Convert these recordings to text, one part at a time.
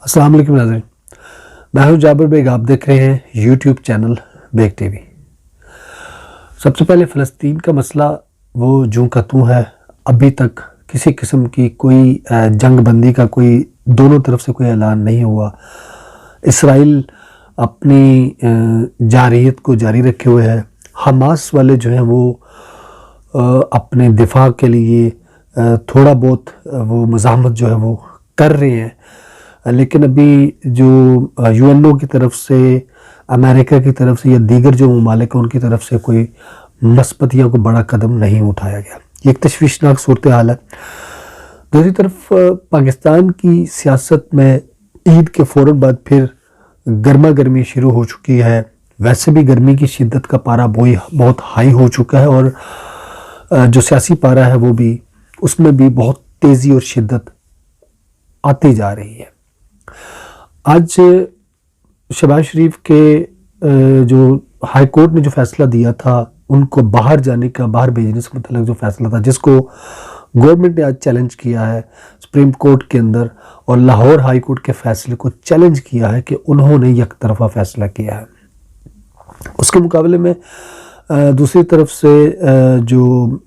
السلام علیکم ناظرین، میں ہوں جابر بیگ، آپ دیکھ رہے ہیں YouTube channel Baig T V. سب سے پہلے فلسطین کا مسئلہ وہ جوں کا توں ہے، ابھی تک کسی قسم کی کوئی جنگ بندی کا کوئی دونوں طرف سے کوئی اعلان نہیں ہوا۔ اسرائیل اپنی جارحیت کو جاری رکھے ہوئے ہے، حماس والے جو ہیں وہ اپنے دفاع کے لیے تھوڑا بہت وہ مزاحمت جو ہے وہ کر رہے ہیں، لیکن ابھی جو یو این او کی طرف سے، امریکہ کی طرف سے یا دیگر جو ممالک ہیں ان کی طرف سے کوئی مثبت یا کوئی بڑا قدم نہیں اٹھایا گیا۔ یہ ایک تشویشناک صورتحال ہے۔ دوسری طرف پاکستان کی سیاست میں عید کے فوراً بعد پھر گرما گرمی شروع ہو چکی ہے۔ ویسے بھی گرمی کی شدت کا پارہ بہت ہائی ہو چکا ہے، اور جو سیاسی پارہ ہے وہ بھی اس میں بھی بہت تیزی اور شدت آتی جا رہی ہے۔ آج شہباز شریف کے جو ہائی کورٹ نے جو فیصلہ دیا تھا ان کو باہر جانے کا، باہر بھیجنے سے متعلق جو فیصلہ تھا، جس کو گورنمنٹ نے آج چیلنج کیا ہے سپریم کورٹ کے اندر، اور لاہور ہائی کورٹ کے فیصلے کو چیلنج کیا ہے کہ انہوں نے یک طرفہ فیصلہ کیا ہے۔ اس کے مقابلے میں دوسری طرف سے جو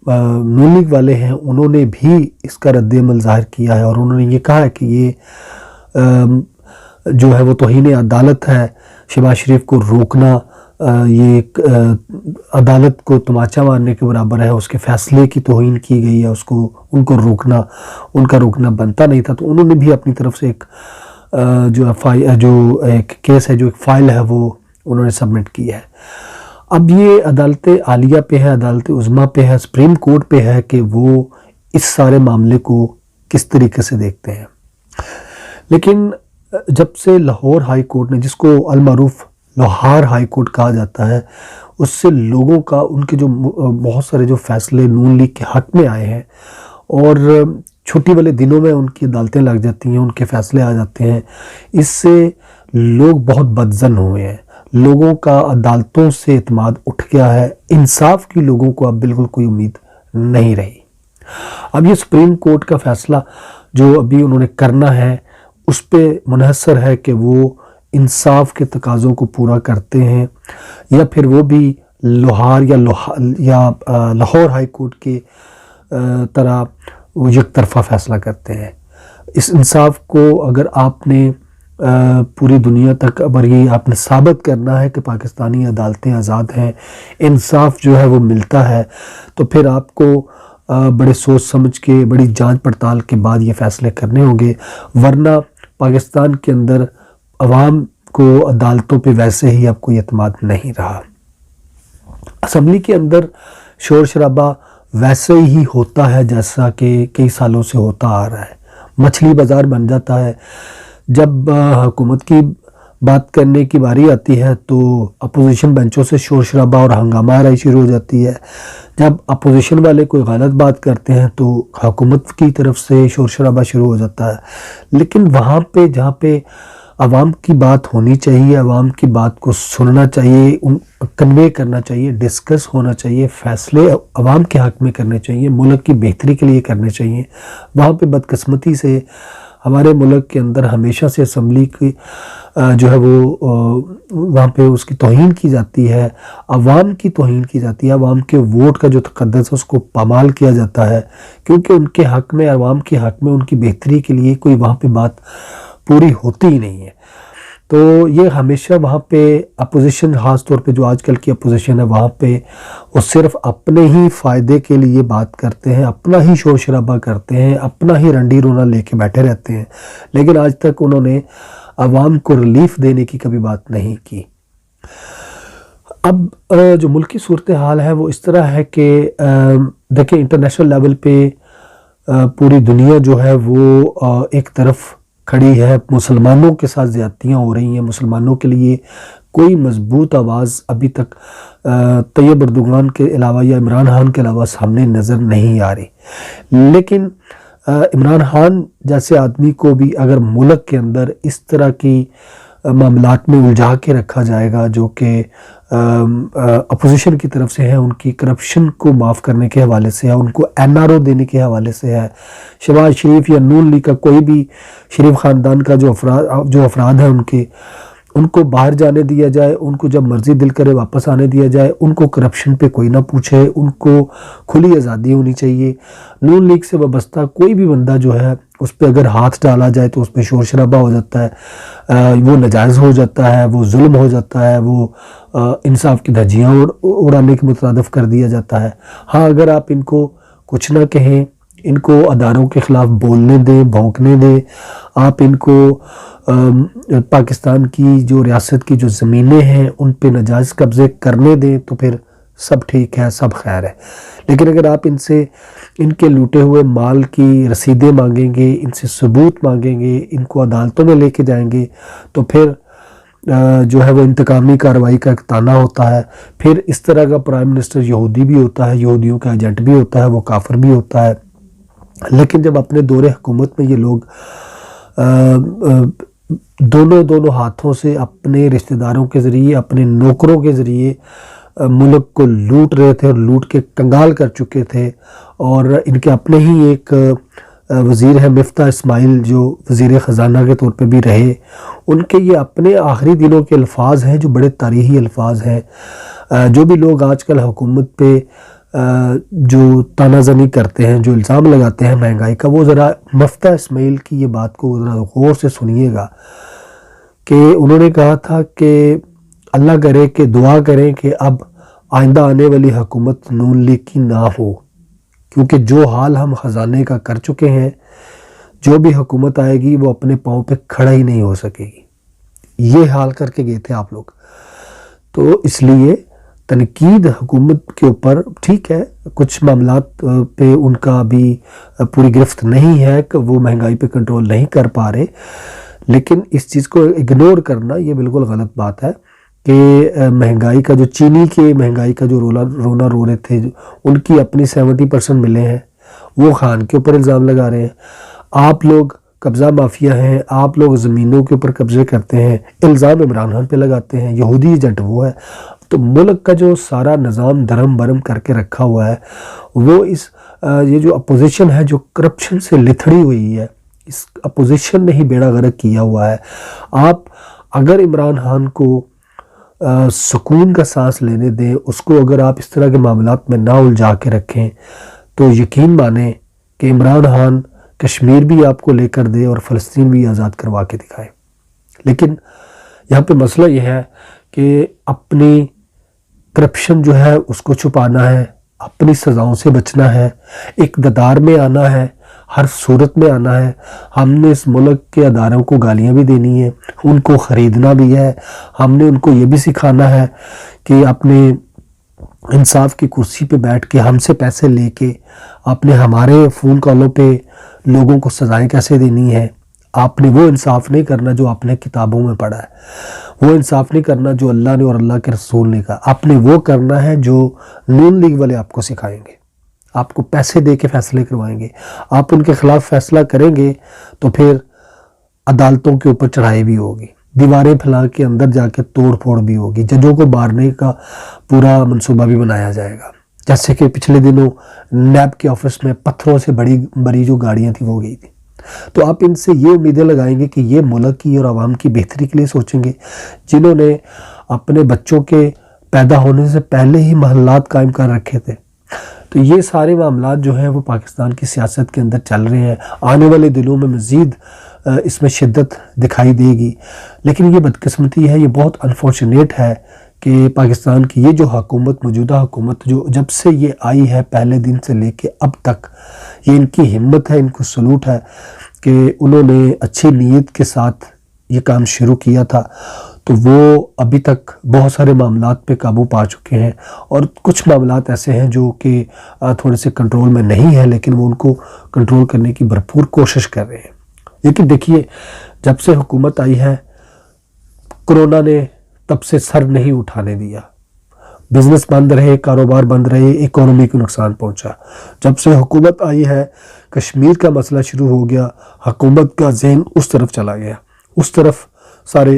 نون لیگ والے ہیں انہوں نے بھی اس کا رد عمل ظاہر کیا ہے، اور انہوں نے یہ کہا ہے کہ یہ جو ہے وہ توہین عدالت ہے۔ شہباز شریف کو روکنا یہ ایک عدالت کو تماچا مارنے کے برابر ہے، اس کے فیصلے کی توہین کی گئی ہے، ان کو روکنا، ان کا روکنا بنتا نہیں تھا۔ تو انہوں نے بھی اپنی طرف سے ایک جو ایک کیس ہے، جو ایک فائل ہے، وہ انہوں نے سبمٹ کی ہے۔ اب یہ عدالت عالیہ پہ ہے، عدالت عظمیٰ پہ ہے، سپریم کورٹ پہ ہے کہ وہ اس سارے معاملے کو کس طریقے سے دیکھتے ہیں۔ لیکن جب سے لاہور ہائی کورٹ نے، جس کو المعروف لوہار ہائی کورٹ کہا جاتا ہے، اس سے لوگوں کا، ان کے جو بہت سارے جو فیصلے نون لیگ کے حق میں آئے ہیں، اور چھٹی والے دنوں میں ان کی عدالتیں لگ جاتی ہیں، ان کے فیصلے آ جاتے ہیں، اس سے لوگ بہت بدظن ہوئے ہیں۔ لوگوں کا عدالتوں سے اعتماد اٹھ گیا ہے، انصاف کی لوگوں کو اب بالکل کوئی امید نہیں رہی۔ اب یہ سپریم کورٹ کا فیصلہ جو ابھی انہوں نے کرنا ہے، اس پہ منحصر ہے کہ وہ انصاف کے تقاضوں کو پورا کرتے ہیں، یا پھر وہ بھی لوہار یا لاہور ہائی کورٹ کے طرح وہ یک طرفہ فیصلہ کرتے ہیں۔ اس انصاف کو اگر آپ نے پوری دنیا تک اب یہ آپ نے ثابت کرنا ہے کہ پاکستانی عدالتیں آزاد ہیں، انصاف جو ہے وہ ملتا ہے، تو پھر آپ کو بڑے سوچ سمجھ کے، بڑی جانچ پڑتال کے بعد یہ فیصلے کرنے ہوں گے، ورنہ پاکستان کے اندر عوام کو عدالتوں پہ ویسے ہی اب کوئی اعتماد نہیں رہا۔ اسمبلی کے اندر شور شرابہ ویسے ہی ہوتا ہے جیسا کہ کئی سالوں سے ہوتا آ رہا ہے، مچھلی بازار بن جاتا ہے۔ جب حکومت کی بات کرنے کی باری آتی ہے تو اپوزیشن بینچوں سے شور شرابہ اور ہنگامہ آرائی شروع ہو جاتی ہے۔ جب اپوزیشن والے کوئی غلط بات کرتے ہیں تو حکومت کی طرف سے شور شرابہ شروع ہو جاتا ہے۔ لیکن وہاں پہ جہاں پہ عوام کی بات ہونی چاہیے، عوام کی بات کو سننا چاہیے، کنوے کرنا چاہیے، ڈسکس ہونا چاہیے، فیصلے عوام کے حق میں کرنے چاہیے، ملک کی بہتری کے لیے کرنے چاہیے، وہاں پہ بدقسمتی سے ہمارے ملک کے اندر ہمیشہ سے اسمبلی کی جو ہے وہ وہاں پہ اس کی توہین کی جاتی ہے، عوام کی توہین کی جاتی ہے، عوام کے ووٹ کا جو تقدس ہے اس کو پامال کیا جاتا ہے، کیونکہ ان کے حق میں، عوام کے حق میں، ان کی بہتری کے لیے کوئی وہاں پہ بات پوری ہوتی ہی نہیں ہے۔ تو یہ ہمیشہ وہاں پہ اپوزیشن، خاص طور پہ جو آج کل کی اپوزیشن ہے، وہاں پہ وہ صرف اپنے ہی فائدے کے لیے بات کرتے ہیں، اپنا ہی شور شرابہ کرتے ہیں، اپنا ہی رنڈی رونا لے کے بیٹھے رہتے ہیں، لیکن آج تک انہوں نے عوام کو ریلیف دینے کی کبھی بات نہیں کی۔ اب جو ملکی صورتحال ہے وہ اس طرح ہے کہ دیکھیں، انٹرنیشنل لیول پہ پوری دنیا جو ہے وہ ایک طرف کھڑی ہے، مسلمانوں کے ساتھ زیادتیاں ہو رہی ہیں، مسلمانوں کے لیے کوئی مضبوط آواز ابھی تک طیب اردوغان کے علاوہ یا عمران خان کے علاوہ سامنے نظر نہیں آ رہی۔ لیکن عمران خان جیسے آدمی کو بھی اگر ملک کے اندر اس طرح کی معاملات میں الجھا کے رکھا جائے گا جو کہ اپوزیشن کی طرف سے ہے، ان کی کرپشن کو معاف کرنے کے حوالے سے ہے، ان کو NRO دینے کے حوالے سے ہے، شہباز شریف یا نون لیگ کا کوئی بھی شریف خاندان کا جو افراد ہیں ان کو باہر جانے دیا جائے، ان کو جب مرضی دل کرے واپس آنے دیا جائے، ان کو کرپشن پہ کوئی نہ پوچھے، ان کو کھلی آزادی ہونی چاہیے۔ نون لیگ سے وابستہ کوئی بھی بندہ جو ہے اس پہ اگر ہاتھ ڈالا جائے تو اس پہ شور شرابہ ہو جاتا ہے، وہ ناجائز ہو جاتا ہے، وہ ظلم ہو جاتا ہے، وہ انصاف کی دھجیاں اڑانے کے مترادف کر دیا جاتا ہے۔ ہاں، اگر آپ ان کو کچھ نہ کہیں، ان کو اداروں کے خلاف بولنے دیں، بھونکنے دیں، آپ ان کو پاکستان کی جو ریاست کی جو زمینیں ہیں ان پہ ناجائز قبضے کرنے دیں تو پھر سب ٹھیک ہے، سب خیر ہے۔ لیکن اگر آپ ان کے لوٹے ہوئے مال کی رسیدیں مانگیں گے، ان سے ثبوت مانگیں گے، ان کو عدالتوں میں لے کے جائیں گے تو پھر جو ہے وہ انتقامی کارروائی کا ایک تانا ہوتا ہے۔ پھر اس طرح کا پرائم منسٹر یہودی بھی ہوتا ہے، یہودیوں کا ایجنٹ بھی ہوتا ہے، وہ کافر بھی ہوتا ہے۔ لیکن جب اپنے دور حکومت میں یہ لوگ دونوں ہاتھوں سے اپنے رشتہ داروں کے ذریعے، اپنے نوکروں کے ذریعے ملک کو لوٹ رہے تھے اور لوٹ کے کنگال کر چکے تھے، اور ان کے اپنے ہی ایک وزیر ہے مفتاح اسماعیل جو وزیر خزانہ کے طور پہ بھی رہے، ان کے یہ اپنے آخری دنوں کے الفاظ ہیں جو بڑے تاریخی الفاظ ہیں۔ جو بھی لوگ آج کل حکومت پہ جو تانہ زنی کرتے ہیں، جو الزام لگاتے ہیں مہنگائی کا، وہ ذرا مفتاح اسماعیل کی یہ بات کو ذرا غور سے سنیے گا کہ انہوں نے کہا تھا کہ اللہ کرے کہ دعا کریں کہ اب آئندہ آنے والی حکومت نون لیگ کی نہ ہو، کیونکہ جو حال ہم خزانے کا کر چکے ہیں، جو بھی حکومت آئے گی وہ اپنے پاؤں پہ کھڑا ہی نہیں ہو سکے گی۔ یہ حال کر کے گئے تھے آپ لوگ۔ تو اس لیے تنقید حکومت کے اوپر ٹھیک ہے، کچھ معاملات پہ ان کا بھی پوری گرفت نہیں ہے کہ وہ مہنگائی پہ کنٹرول نہیں کر پا رہے، لیکن اس چیز کو اگنور کرنا یہ بالکل غلط بات ہے کہ مہنگائی کا جو چینی کے مہنگائی کا جو رونا رو رہے تھے، ان کی اپنی 70% ملے ہیں، وہ خان کے اوپر الزام لگا رہے ہیں۔ آپ لوگ قبضہ مافیا ہیں، آپ لوگ زمینوں کے اوپر قبضے کرتے ہیں، الزام عمران خان پہ لگاتے ہیں، یہودی ایجنٹ وہ ہے۔ تو ملک کا جو سارا نظام درم برم کر کے رکھا ہوا ہے، وہ یہ جو اپوزیشن ہے جو کرپشن سے لتھڑی ہوئی ہے، اس اپوزیشن نے ہی بیڑا غرق کیا ہوا ہے۔ آپ اگر عمران خان کو سکون کا سانس لینے دیں، اس کو اگر آپ اس طرح کے معاملات میں نہ الجھا کے رکھیں، تو یقین مانیں کہ عمران خان کشمیر بھی آپ کو لے کر دے اور فلسطین بھی آزاد کروا کے دکھائے۔ لیکن یہاں پہ مسئلہ یہ ہے کہ اپنی کرپشن جو ہے اس کو چھپانا ہے، اپنی سزاؤں سے بچنا ہے، اقتدار میں آنا ہے، ہر صورت میں آنا ہے۔ ہم نے اس ملک کے اداروں کو گالیاں بھی دینی ہیں، ان کو خریدنا بھی ہے، ہم نے ان کو یہ بھی سکھانا ہے کہ اپنے انصاف کی کرسی پہ بیٹھ کے ہم سے پیسے لے کے آپ نے ہمارے فون کالوں پہ لوگوں کو سزائیں کیسے دینی ہیں۔ آپ نے وہ انصاف نہیں کرنا جو آپ نے کتابوں میں پڑھا ہے، وہ انصاف نہیں کرنا جو اللہ نے اور اللہ کے رسول نے کہا، آپ نے وہ کرنا ہے جو نون لیگ والے آپ کو سکھائیں گے، آپ کو پیسے دے کے فیصلے کروائیں گے۔ آپ ان کے خلاف فیصلہ کریں گے تو پھر عدالتوں کے اوپر چڑھائی بھی ہوگی، دیواریں پھیلا کے اندر جا کے توڑ پھوڑ بھی ہوگی، ججوں کو مارنے کا پورا منصوبہ بھی بنایا جائے گا، جیسے کہ پچھلے دنوں نیب کے آفس میں پتھروں سے بڑی جو گاڑیاں تھیں وہ گئی تھیں۔ تو آپ ان سے یہ امیدیں لگائیں گے کہ یہ ملک کی اور عوام کی بہتری کے لیے سوچیں گے، جنہوں نے اپنے بچوں کے پیدا ہونے سے پہلے ہی محلات قائم کر رکھے تھے۔ تو یہ سارے معاملات جو ہیں وہ پاکستان کی سیاست کے اندر چل رہے ہیں، آنے والے دنوں میں مزید اس میں شدت دکھائی دے گی۔ لیکن یہ بدقسمتی ہے، یہ بہت انفارچونیٹ ہے کہ پاکستان کی یہ جو حکومت، موجودہ حکومت جو جب سے یہ آئی ہے پہلے دن سے لے کے اب تک، یہ ان کی ہمت ہے، ان کو سلوٹ ہے کہ انہوں نے اچھی نیت کے ساتھ یہ کام شروع کیا تھا، تو وہ ابھی تک بہت سارے معاملات پہ قابو پا چکے ہیں، اور کچھ معاملات ایسے ہیں جو کہ تھوڑے سے کنٹرول میں نہیں ہیں، لیکن وہ ان کو کنٹرول کرنے کی بھرپور کوشش کر رہے ہیں۔ لیکن دیکھیے، جب سے حکومت آئی ہے، کرونا نے تب سے سر نہیں اٹھانے دیا، بزنس بند رہے، کاروبار بند رہے، اکانومی کو نقصان پہنچا۔ جب سے حکومت آئی ہے، کشمیر کا مسئلہ شروع ہو گیا، حکومت کا ذہن اس طرف چلا گیا، اس طرف سارے